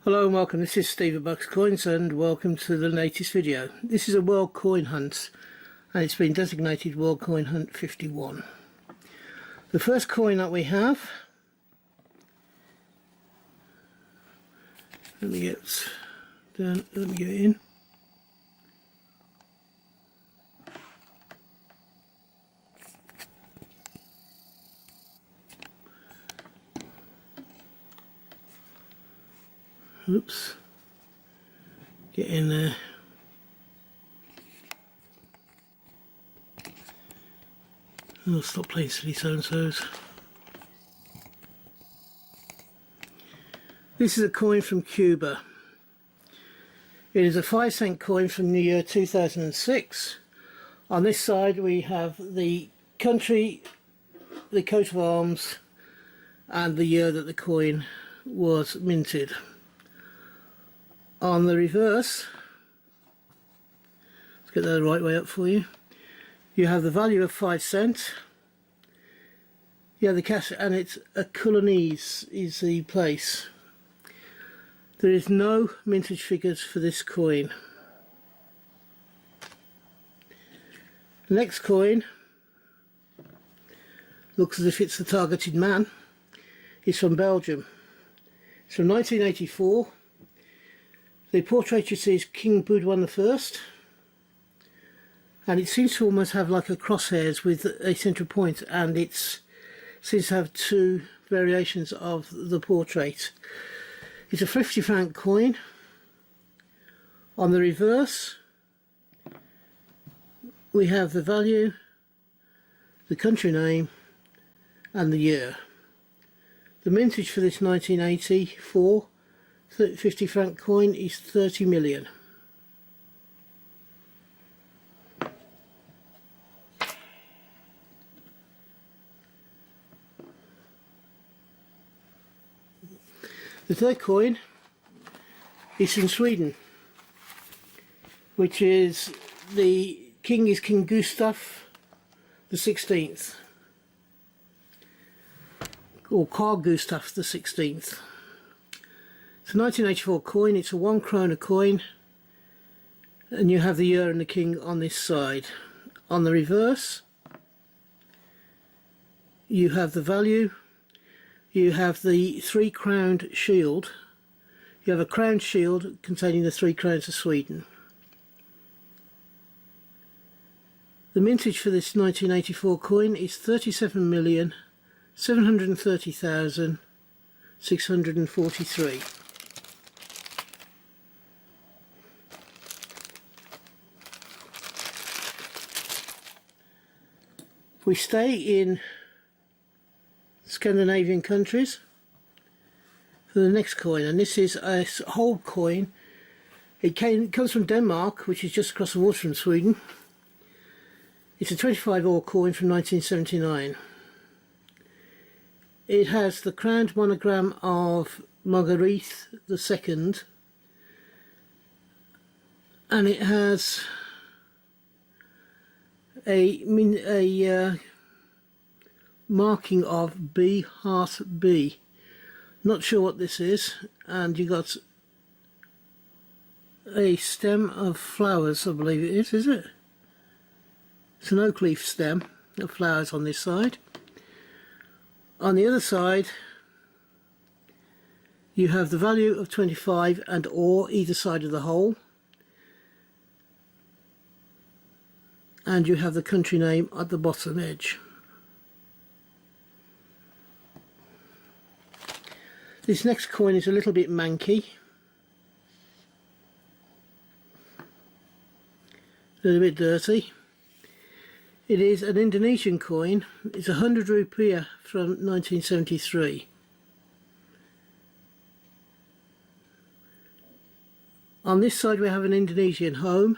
Hello and welcome, this is Steve at Bucks Coins and welcome to the latest video. This is a World Coin Hunt and it's been designated World Coin Hunt 51. The first coin that we have, let me get in. Oops, get in there. I'll stop playing silly so-and-sos. This is a coin from Cuba. It is a 5-cent coin from the year 2006. On this side we have the country, the coat of arms and the year that the coin was minted. On the reverse, let's get that the right way up for you, you have the value of 5 cents. You have the cash, and it's a Culanese is the place. There is no mintage figures for this coin. The next coin looks as if it's the targeted man. It's from Belgium. It's from 1984. The portrait you see is King Baudouin I, and it seems to almost have like a crosshairs with a central point, and it seems to have two variations of the portrait. It's a 50 franc coin. On the reverse we have the value, the country name and the year. The mintage for this 1984 50 franc coin is 30 million. The third coin is from Sweden, which is the king is King Gustav the 16th, or Carl Gustav the 16th. It's a 1984 coin. It's a 1 krona coin, and you have the year and the king on this side. On the reverse you have the value, you have the 3 crowned shield, you have a crowned shield containing the 3 crowns of Sweden. The mintage for this 1984 coin is 37,730,643. We stay in Scandinavian countries for the next coin, and this is a whole coin. It comes from Denmark, which is just across the water from Sweden. It's a 25 coin from 1979. It has the crowned monogram of Marguerite II, and it has a marking of B heart B. Not sure what this is, and you got a stem of flowers, I believe it is it? It's an oak leaf stem of flowers on this side. On the other side you have the value of 25 and or either side of the hole, and you have the country name at the bottom edge. This next coin is a little bit manky, a little bit dirty. It is an Indonesian coin. It's 100 rupiah from 1973. On this side we have an Indonesian home,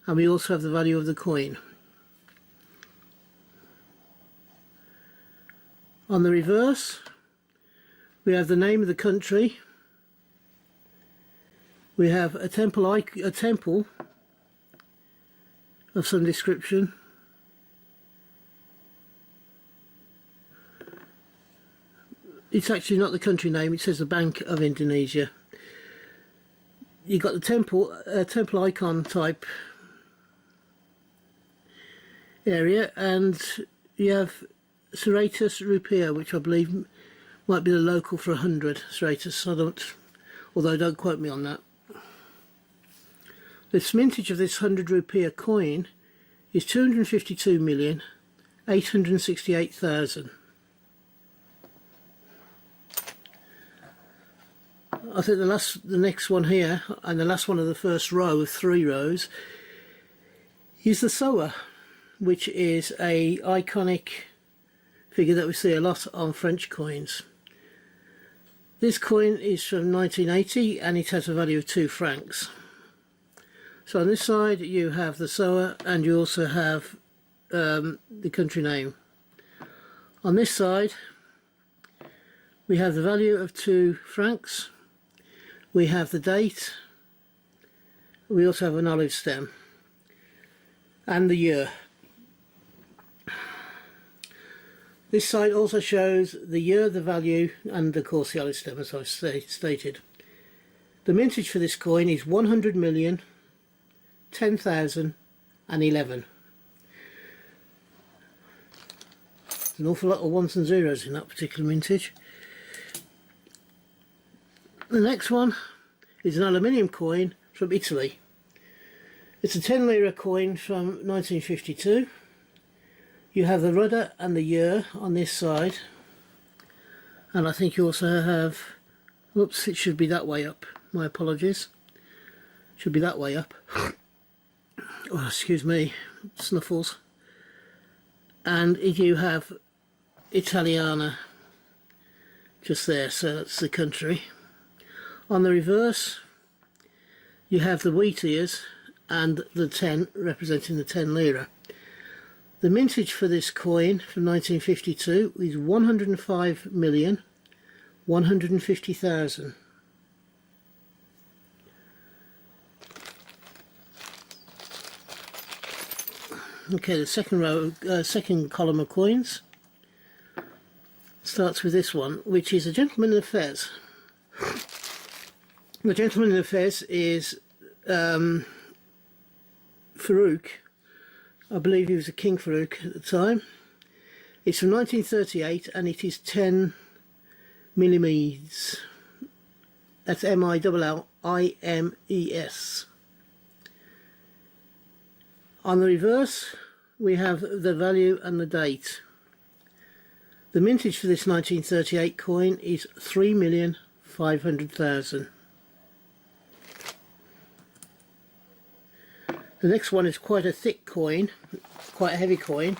and we also have the value of the coin. On the reverse we have the name of the country, we have a temple of some description, It's actually not the country name, it says the Bank of Indonesia. you got the temple icon type area, and you have serratus rupiah, which I believe might be the local for 100 serratus. Although don't quote me on that. The mintage of this 100 rupiah coin is 252,868,000. I think the next one here, and the last one of the first row of 3 rows, is the Soa, which is a iconic figure that we see a lot on French coins. This coin is from 1980 and it has a value of 2 francs. So on this side you have the Soa, and you also have the country name. On this side we have the value of 2 francs, we have the date, we also have an olive stem, and the year. This side also shows the year, the value, and of course the olive stem, as I stated. The mintage for this coin is 100,010,011. There's an awful lot of ones and zeros in that particular mintage. The next one is an aluminium coin from Italy. It's a 10 lira coin from 1952. You have the rudder and the year on this side, and I think you also have, whoops, it should be that way up, my apologies, should be that way up. Oh, excuse me, snuffles. And you have Italiana just there, so that's the country. On the reverse you have the wheat ears and the 10 representing the 10 lira. The mintage for this coin from 1952 is 105,150,000. Okay, the second row, second column of coins starts with this one, which is a gentleman in a fez. The gentleman in the fez is Farouk. I believe he was a King Farouk at the time. It's from 1938 and it is 10 millimetres. That's M-I-L-L-I-M-E-S. On the reverse we have the value and the date. The mintage for this 1938 coin is 3,500,000. The next one is quite a thick coin, quite a heavy coin.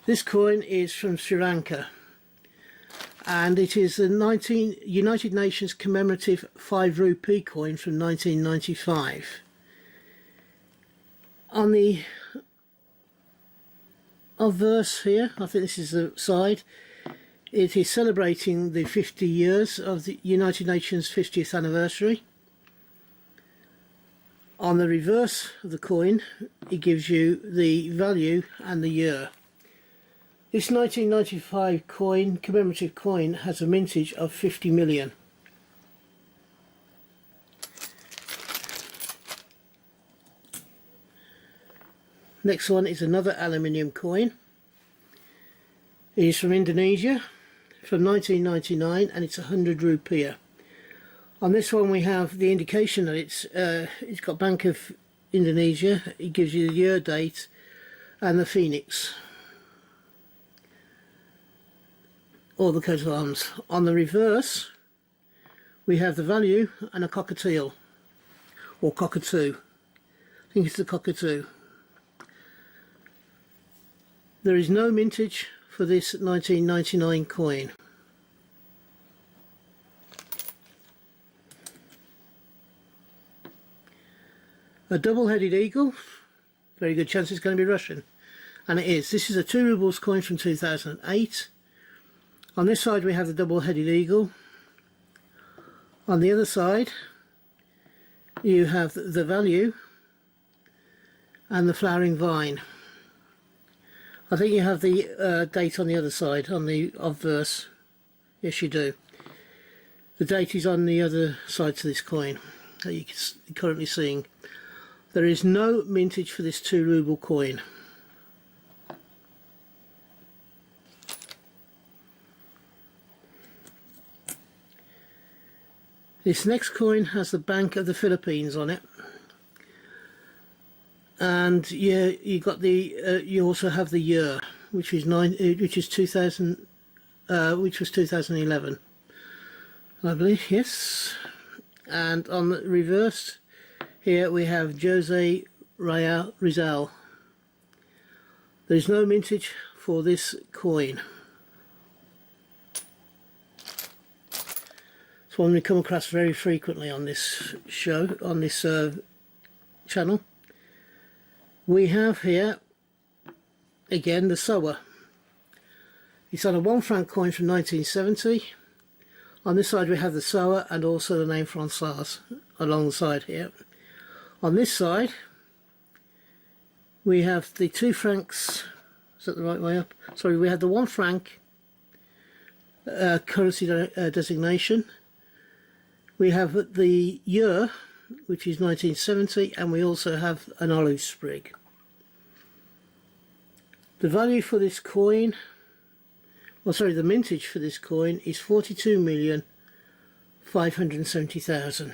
This coin is from Sri Lanka, and it is the United Nations commemorative 5 rupee coin from 1995. On the obverse here, I think this is the side, it is celebrating the 50 years of the United Nations 50th anniversary. On the reverse of the coin it gives you the value and the year. This 1995 coin, commemorative coin, has a mintage of 50 million. Next one is another aluminium coin. It is from Indonesia, from 1999, and it's 100 rupiah. On this one we have the indication that it's got Bank of Indonesia. It gives you the year, date, and the phoenix, or the coat of arms. On the reverse we have the value and a cockatiel, or cockatoo. I think it's the cockatoo. There is no mintage for this 1999 coin. A double-headed eagle, very good chance it's going to be Russian, and it is. This is a 2 rubles coin from 2008. On this side we have the double-headed eagle. On the other side you have the value and the flowering vine. I think you have the date on the other side, on the obverse. Yes, you do. The date is on the other side to this coin that you're currently seeing. There is no mintage for this 2 ruble coin. This next coin has the Bank of the Philippines on it, and yeah, you got the you also have the year, which is 2000, which was 2011, I believe. Yes, and on the reverse here we have Jose Rizal. There is no mintage for this coin. It's one we come across very frequently on this show, on this channel. We have here again the Soa. It's on a 1 franc coin from 1970. On this side we have the Soa and also the name Françoise along the side here. On this side we have the 2 francs. Is that the right way up? Sorry, we have the 1 franc currency designation. We have the year, which is 1970, and we also have an olive sprig. The value for this coin, well, sorry, the mintage for this coin is 42,570,000.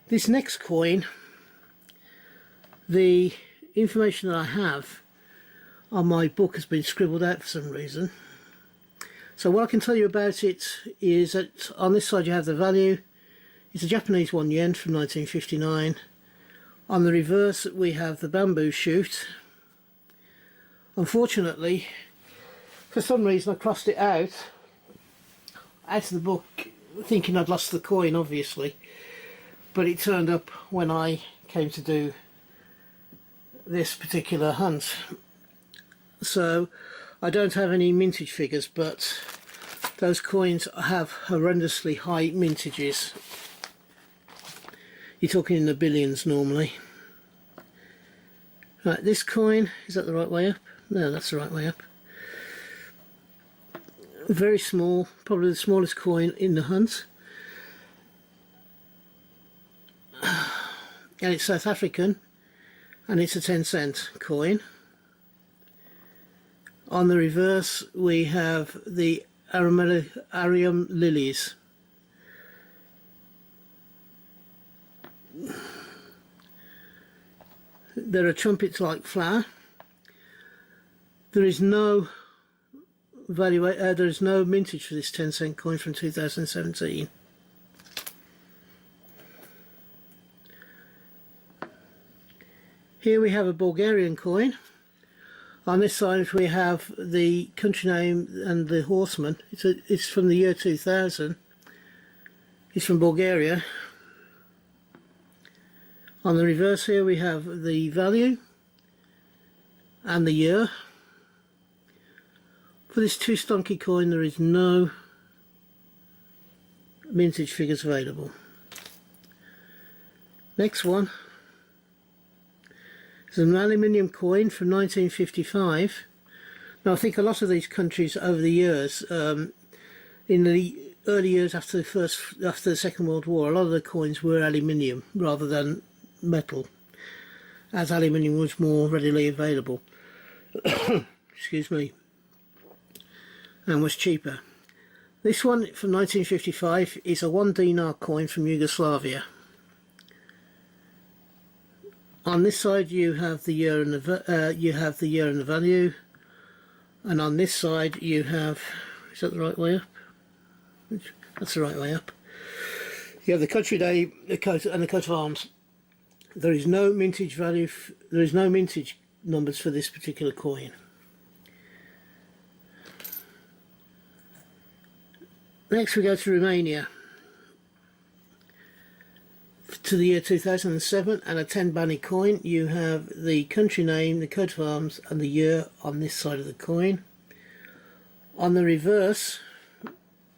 This next coin, the information that I have on my book has been scribbled out for some reason. So what I can tell you about it is that on this side you have the value. It's a Japanese 1 yen from 1959. On the reverse we have the bamboo shoot. Unfortunately, for some reason I crossed it out of the book thinking I'd lost the coin, obviously, but it turned up when I came to do this particular hunt. So I don't have any mintage figures, but those coins have horrendously high mintages. You're talking in the billions normally. Right, this coin, is that the right way up? No, that's the right way up. Very small, probably the smallest coin in the hunt. And it's South African, and it's a 10-cent coin. On the reverse we have the Arium lilies. They're a trumpet-like flower. There is no value. There is no mintage for this 10-cent coin from 2017. Here we have a Bulgarian coin. On this side we have the country name and the horseman. It's from the year 2000. It's from Bulgaria. On the reverse here we have the value and the year. For this 2 stonky coin there is no mintage figures available. Next one. It's an aluminium coin from 1955. Now I think a lot of these countries over the years, in the early years after the Second World War, a lot of the coins were aluminium rather than metal, as aluminium was more readily available. Excuse me, and was cheaper. This one from 1955 is a 1 dinar coin from Yugoslavia. On this side you have the year and the value, and on this side you have, is that the right way up? That's the right way up. You have the country name, the coat, and the coat of arms. There is no mintage value. There is no mintage numbers for this particular coin. Next we go to Romania, to the year 2007, and a 10 bani coin. You have the country name, the coat of arms and the year on this side of the coin. On the reverse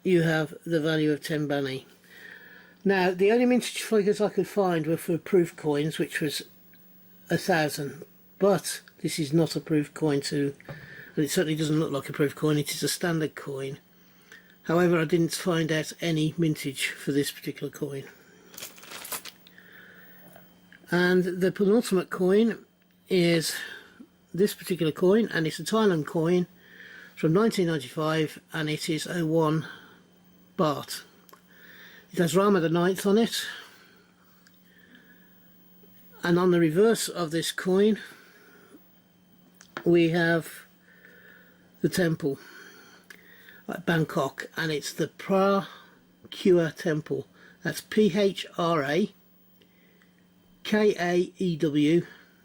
you have the value of 10 bani. Now the only mintage figures I could find were for proof coins, which was 1,000, but this is not a proof coin to and it certainly doesn't look like a proof coin. It is a standard coin. However, I didn't find out any mintage for this particular coin. And the penultimate coin is this particular coin, and it's a Thailand coin from 1995, and it is 01 baht. It has Rama the 9th on it, and on the reverse of this coin we have the temple at Bangkok, and it's the Pra Kua Temple. That's Phra-Kaew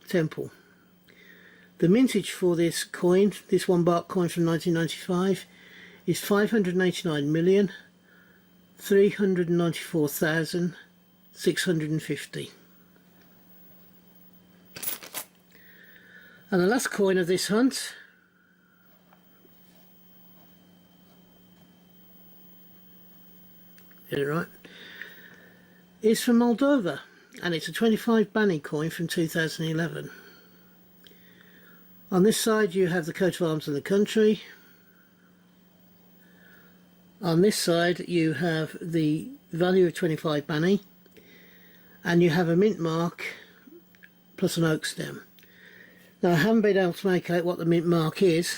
Temple. The mintage for this coin, this 1 baht coin from 1995, is 589,394,650. And the last coin of this hunt get it right, is from Moldova, and it's a 25 Bani coin from 2011. On this side you have the coat of arms of the country. On this side you have the value of 25 Bani, and you have a mint mark plus an oak stem. Now, I haven't been able to make out what the mint mark is,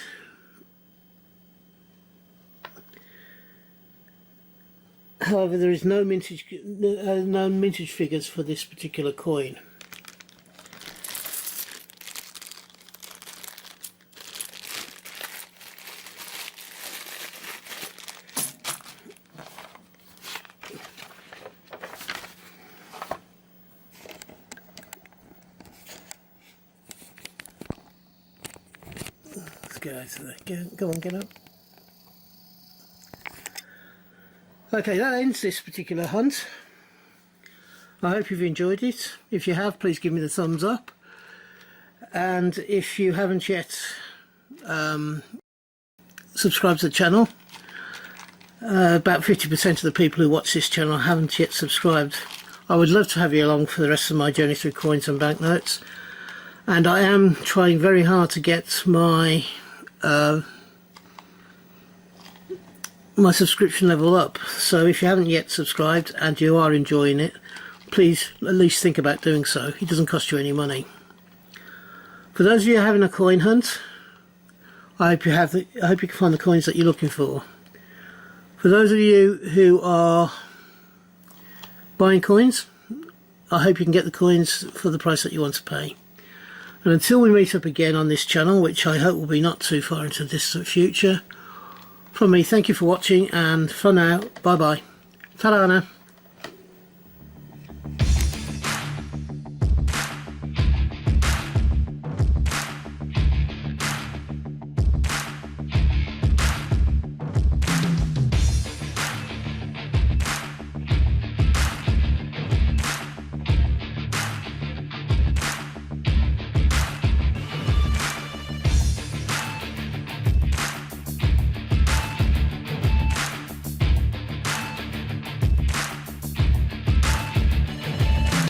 however there is no mintage figures for this particular coin. Go on, get up. Okay, that ends this particular hunt. I hope you've enjoyed it. If you have, please give me the thumbs up. And if you haven't yet subscribed to the channel, about 50% of the people who watch this channel haven't yet subscribed. I would love to have you along for the rest of my journey through coins and banknotes. And I am trying very hard to get my my subscription level up, so if you haven't yet subscribed and you are enjoying it, please at least think about doing so. It doesn't cost you any money. For those of you having a coin hunt, I hope you can find the coins that you're looking for. For those of you who are buying coins, I hope you can get the coins for the price that you want to pay. And until we meet up again on this channel, which I hope will be not too far into the distant future, from me, thank you for watching, and for now, bye bye. Ta-da now.